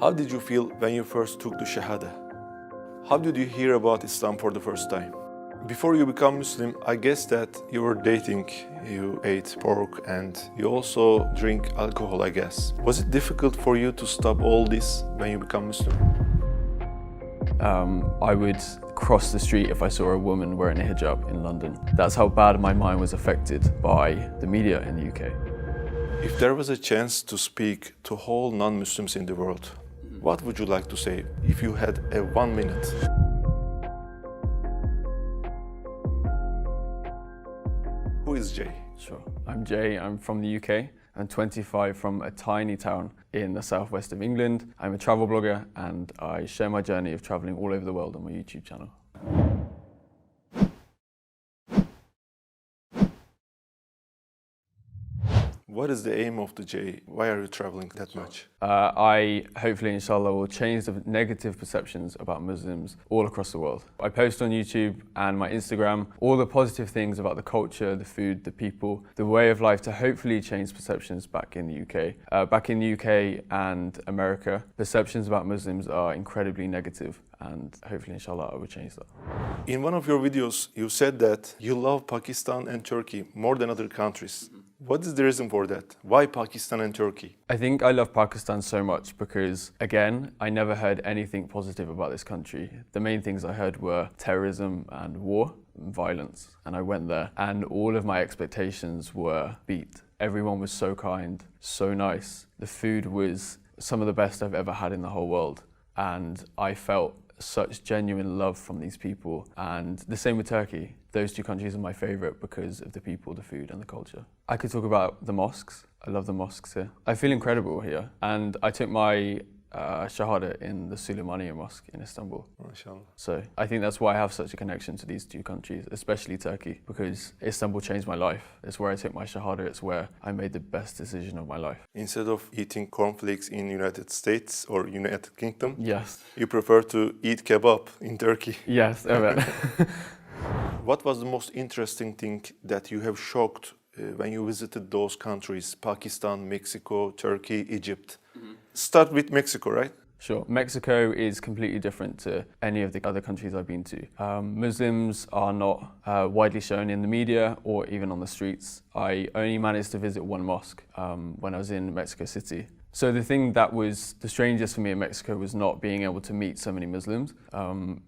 How did you feel when you first took the Shahada? How did you hear about Islam for the first time? Before you become Muslim, I guess that you were dating, you ate pork, and you also drink alcohol, I guess. Was it difficult for you to stop all this when you become Muslim? I would cross the street if I saw a woman wearing a hijab in London. That's how bad my mind was affected by the media in the UK. If there was a chance to speak to whole non-Muslims in the world, what would you like to say if you had a 1 minute? Who is Jay? Sure. I'm Jay, I'm from the UK. I'm 25 from a tiny town in the southwest of England. I'm a travel blogger and I share my journey of traveling all over the world on my YouTube channel. What is the aim of the Jay? Why are you traveling that much? I hopefully, inshallah, will change the negative perceptions about Muslims all across the world. I post on YouTube and my Instagram all the positive things about the culture, the food, the people, the way of life to hopefully change perceptions back in the UK. Back in the UK and America, perceptions about Muslims are incredibly negative and hopefully, inshallah, I will change that. In one of your videos, you said that you love Pakistan and Turkey more than other countries. What is the reason for that? Why Pakistan and Turkey? I think I love Pakistan so much because, again, I never heard anything positive about this country. The main things I heard were terrorism and war and violence. And I went there and all of my expectations were beat. Everyone was so kind, so nice. The food was some of the best I've ever had in the whole world. And I felt such genuine love from these people. And the same with Turkey. Those two countries are my favorite because of the people, the food and the culture. I could talk about the mosques. I love the mosques here. I feel incredible here. And I took my Shahada in the Süleymaniye Mosque in Istanbul. MashaAllah. So I think that's why I have such a connection to these two countries, especially Turkey, because Istanbul changed my life. It's where I took my Shahada. It's where I made the best decision of my life. Instead of eating cornflakes in United States or United Kingdom, Yes. you prefer to eat kebab in Turkey. Yes, I bet. What was the most interesting thing that you have shocked when you visited those countries, Pakistan, Mexico, Turkey, Egypt? Start with Mexico, right? Sure. Mexico is completely different to any of the other countries I've been to. Muslims are not widely shown in the media or even on the streets. I only managed to visit one mosque when I was in Mexico City. So the thing that was the strangest for me in Mexico was not being able to meet so many Muslims.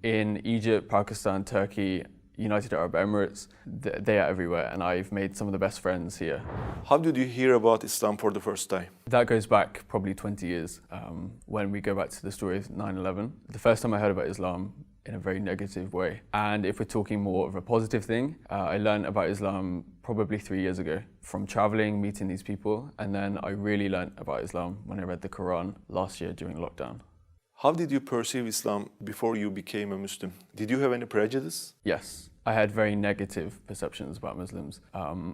In Egypt, Pakistan, Turkey, United Arab Emirates, they are everywhere and I've made some of the best friends here. How did you hear about Islam for the first time? That goes back probably 20 years when we go back to the story of 9/11. The first time I heard about Islam in a very negative way. And if we're talking more of a positive thing, I learned about Islam probably 3 years ago from traveling, meeting these people. And then I really learned about Islam when I read the Quran last year during lockdown. How did you perceive Islam before you became a Muslim? Did you have any prejudice? Yes, I had very negative perceptions about Muslims.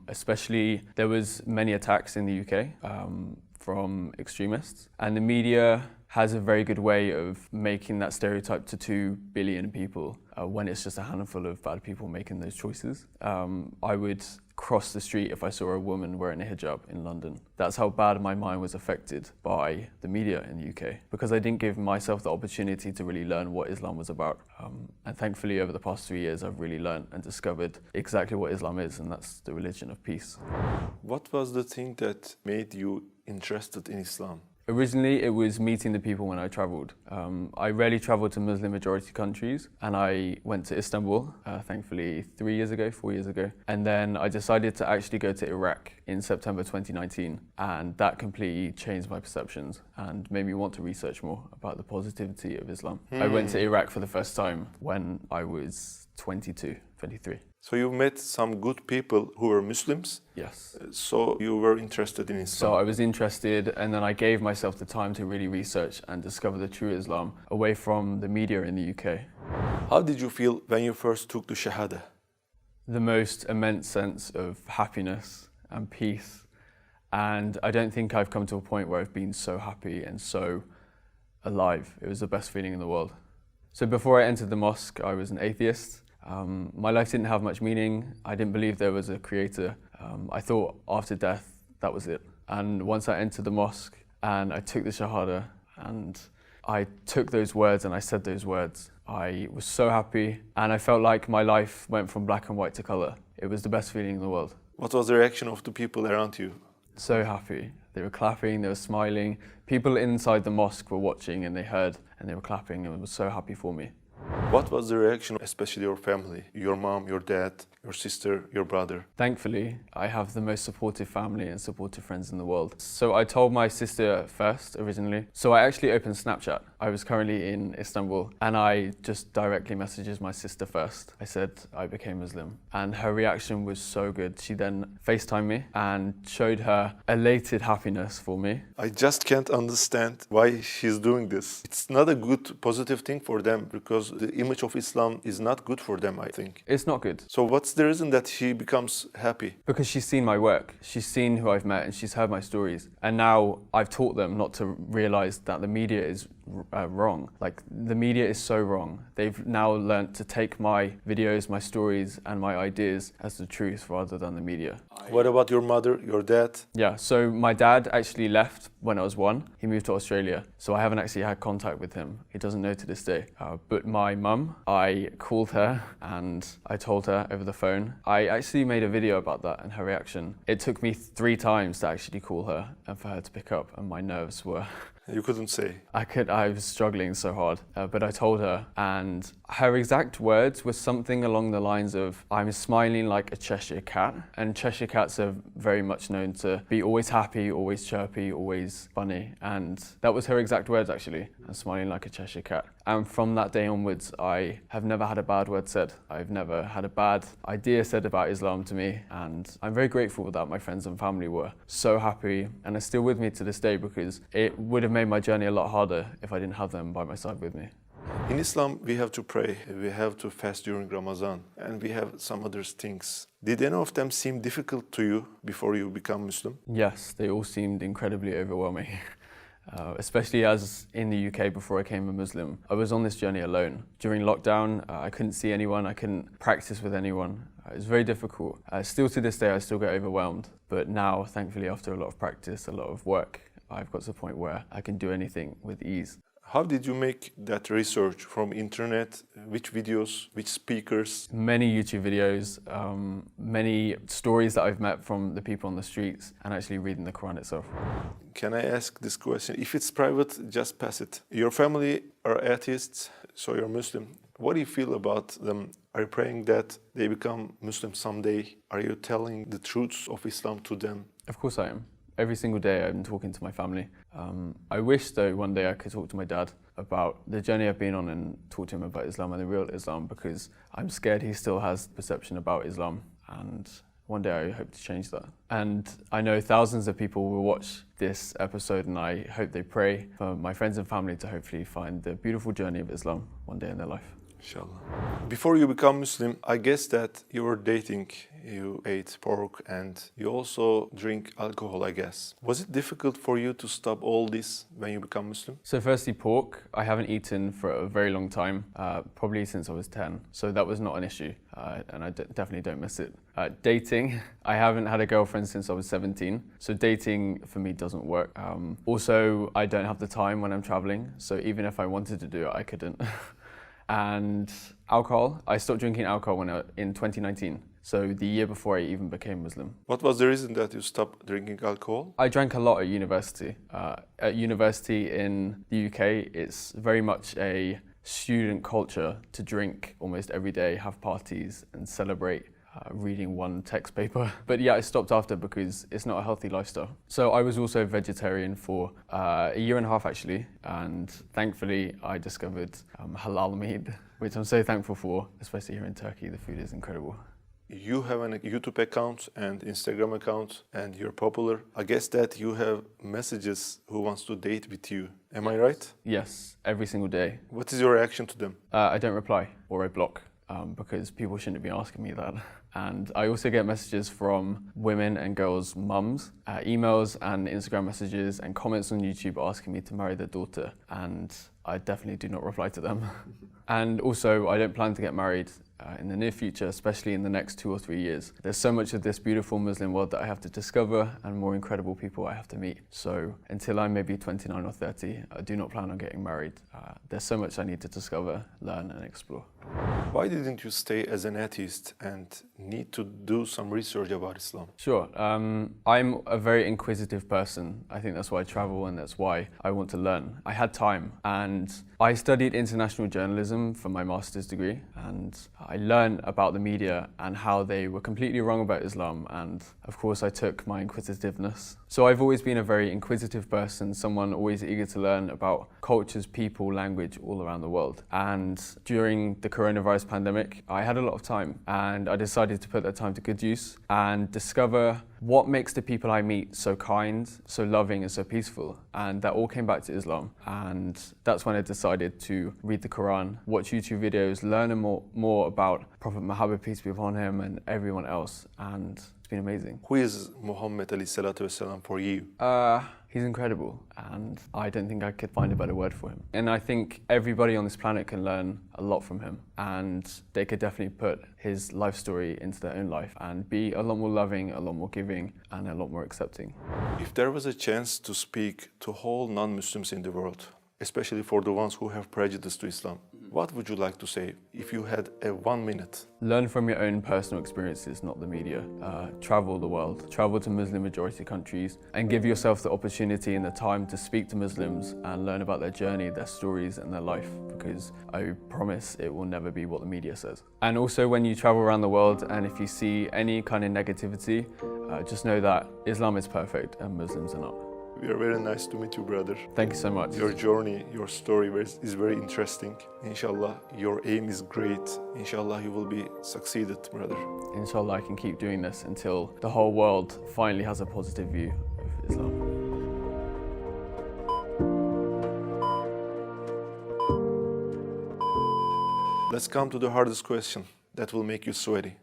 Especially, there was many attacks in the UK from extremists. And the media has a very good way of making that stereotype to 2 billion people when it's just a handful of bad people making those choices. I would cross the street if I saw a woman wearing a hijab in London. That's how bad my mind was affected by the media in the UK because I didn't give myself the opportunity to really learn what Islam was about. And thankfully over the past 3 years I've really learned and discovered exactly what Islam is, and that's the religion of peace. What was the thing that made you interested in Islam? Originally, it was meeting the people when I travelled. I rarely travelled to Muslim majority countries and I went to Istanbul, thankfully 4 years ago. And then I decided to actually go to Iraq in September 2019 and that completely changed my perceptions and made me want to research more about the positivity of Islam. I went to Iraq for the first time when I was 22, 23. So you met some good people who were Muslims? Yes. So you were interested in Islam? So I was interested and then I gave myself the time to really research and discover the true Islam away from the media in the UK. How did you feel when you first took the Shahada? The most immense sense of happiness and peace. And I don't think I've come to a point where I've been so happy and so alive. It was the best feeling in the world. So before I entered the mosque, I was an atheist. My life didn't have much meaning. I didn't believe there was a creator. I thought after death, that was it. And once I entered the mosque and I took the Shahada and I took those words and I said those words, I was so happy and I felt like my life went from black and white to color. It was the best feeling in the world. What was the reaction of the people around you? So happy. They were clapping, they were smiling. People inside the mosque were watching and they heard and they were clapping and were so happy for me. What was the reaction, especially your family, your mom, your dad, your sister, your brother? Thankfully, I have the most supportive family and supportive friends in the world. So I told my sister first, originally. So I actually opened Snapchat. I was currently in Istanbul and I just directly messaged my sister first. I said I became Muslim and her reaction was so good. She then FaceTimed me and showed her elated happiness for me. I just can't understand why she's doing this. It's not a good, positive thing for them because the image of Islam is not good for them, I think. It's not good. So what's the reason that she becomes happy? Because she's seen my work, she's seen who I've met and she's heard my stories. And now I've taught them not to realize that the media is wrong. Like, the media is so wrong. They've now learnt to take my videos, my stories and my ideas as the truth rather than the media. What about your mother, your dad? Yeah, so my dad actually left when I was 1. He moved to Australia, so I haven't actually had contact with him. He doesn't know to this day. But my mum, I called her and I told her over the phone. I actually made a video about that and her reaction. It took me 3 times to actually call her and for her to pick up, and my nerves were... You couldn't say. I was struggling so hard, but I told her, and her exact words were something along the lines of, I'm smiling like a Cheshire cat, and Cheshire cats are very much known to be always happy, always chirpy, always funny, and that was her exact words actually, I'm smiling like a Cheshire cat. And from that day onwards, I have never had a bad word said. I've never had a bad idea said about Islam to me, and I'm very grateful that my friends and family were so happy and are still with me to this day, because it would have made my journey a lot harder if I didn't have them by my side with me. In Islam, we have to pray, we have to fast during Ramadan, and we have some other things. Did any of them seem difficult to you before you become Muslim? Yes, they all seemed incredibly overwhelming. Especially as in the UK before I became a Muslim, I was on this journey alone. During lockdown, I couldn't see anyone, I couldn't practice with anyone. It was very difficult. Still to this day, I still get overwhelmed. But now, thankfully, after a lot of practice, a lot of work, I've got to the point where I can do anything with ease. How did you make that research from internet? Which videos, which speakers? Many YouTube videos, many stories that I've met from the people on the streets, and actually reading the Quran itself. Can I ask this question? If it's private, just pass it. Your family are atheists, so you're Muslim. What do you feel about them? Are you praying that they become Muslim someday? Are you telling the truths of Islam to them? Of course I am. Every single day I'm talking to my family. I wish though one day I could talk to my dad about the journey I've been on and talk to him about Islam and the real Islam, because I'm scared he still has perception about Islam, and one day I hope to change that. And I know thousands of people will watch this episode, and I hope they pray for my friends and family to hopefully find the beautiful journey of Islam one day in their life. Inshallah. Before you become Muslim, I guess that you were dating, you ate pork, and you also drink alcohol, I guess. Was it difficult for you to stop all this when you become Muslim? So firstly, pork, I haven't eaten for a very long time, probably since I was 10. So that was not an issue, and I definitely don't miss it. Dating, I haven't had a girlfriend since I was 17. So dating for me doesn't work. Also, I don't have the time when I'm traveling. So even if I wanted to do it, I couldn't. And alcohol, I stopped drinking alcohol in 2019, so the year before I even became Muslim. What was the reason that you stopped drinking alcohol? I drank a lot at university. At university in the UK, it's very much a student culture to drink almost every day, have parties and celebrate. Reading one text paper. But yeah, I stopped after because it's not a healthy lifestyle. So I was also vegetarian for a year and a half actually, and thankfully I discovered halal meat, which I'm so thankful for, especially here in Turkey. The food is incredible. You have a YouTube account and Instagram account, and you're popular. I guess that you have messages who wants to date with you. Am I right? Yes, every single day. What is your reaction to them? I don't reply, or I block, because people shouldn't be asking me that. And I also get messages from women and girls' mums, emails and Instagram messages and comments on YouTube asking me to marry their daughter. And I definitely do not reply to them. And also, I don't plan to get married in the near future, especially in the next 2 or 3 years. There's so much of this beautiful Muslim world that I have to discover and more incredible people I have to meet. So until I'm maybe 29 or 30, I do not plan on getting married. There's so much I need to discover, learn and explore. Why didn't you stay as an atheist and need to do some research about Islam? Sure. I'm a very inquisitive person. I think that's why I travel and that's why I want to learn. I had time and I studied international journalism for my master's degree, and I learned about the media and how they were completely wrong about Islam, and of course I took my inquisitiveness. So I've always been a very inquisitive person, someone always eager to learn about cultures, people, language all around the world. And during the coronavirus pandemic, I had a lot of time and I decided to put that time to good use and discover what makes the people I meet so kind, so loving and so peaceful. And that all came back to Islam. And that's when I decided to read the Quran, watch YouTube videos, learn more about Prophet Muhammad, peace be upon him, and everyone else. And it's been amazing. Who is Muhammad alayhi salatu wasalam for you? He's incredible, and I don't think I could find a better word for him. And I think everybody on this planet can learn a lot from him, and they could definitely put his life story into their own life and be a lot more loving, a lot more giving, and a lot more accepting. If there was a chance to speak to all non-Muslims in the world, especially for the ones who have prejudice to Islam, what would you like to say if you had a 1 minute? Learn from your own personal experiences, not the media. Travel the world, travel to Muslim majority countries, and give yourself the opportunity and the time to speak to Muslims and learn about their journey, their stories and their life, because I promise it will never be what the media says. And also when you travel around the world and if you see any kind of negativity, just know that Islam is perfect and Muslims are not. We are very nice to meet you, brother. Thank you so much. Your journey, your story is very interesting. Inshallah, your aim is great. Inshallah, you will be succeeded, brother. Inshallah, I can keep doing this until the whole world finally has a positive view of Islam. Let's come to the hardest question that will make you sweaty.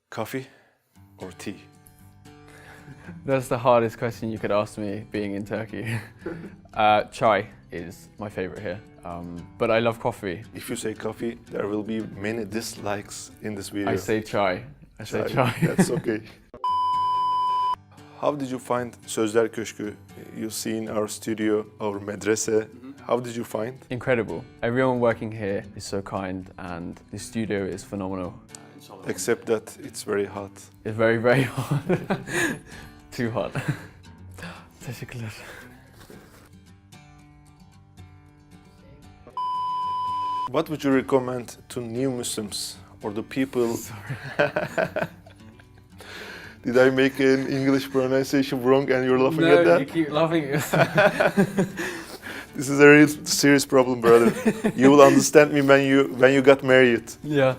Coffee or tea? That's the hardest question you could ask me being in Turkey. Chai is my favorite here, but I love coffee. If you say coffee, there will be many dislikes in this video. I say chai. I say chai. That's okay. How did you find Sözler Köşkü? You see in our studio, our medrese. How did you find? Incredible. Everyone working here is so kind and the studio is phenomenal. Except that it's very hot. It's very, very hot. Too hot. Teşekkürler. What would you recommend to new Muslims or the people? Sorry. Did I make an English pronunciation wrong and you're laughing No, at that? you keep laughing. This is a real serious problem, brother. You will understand me when you got married. Yeah.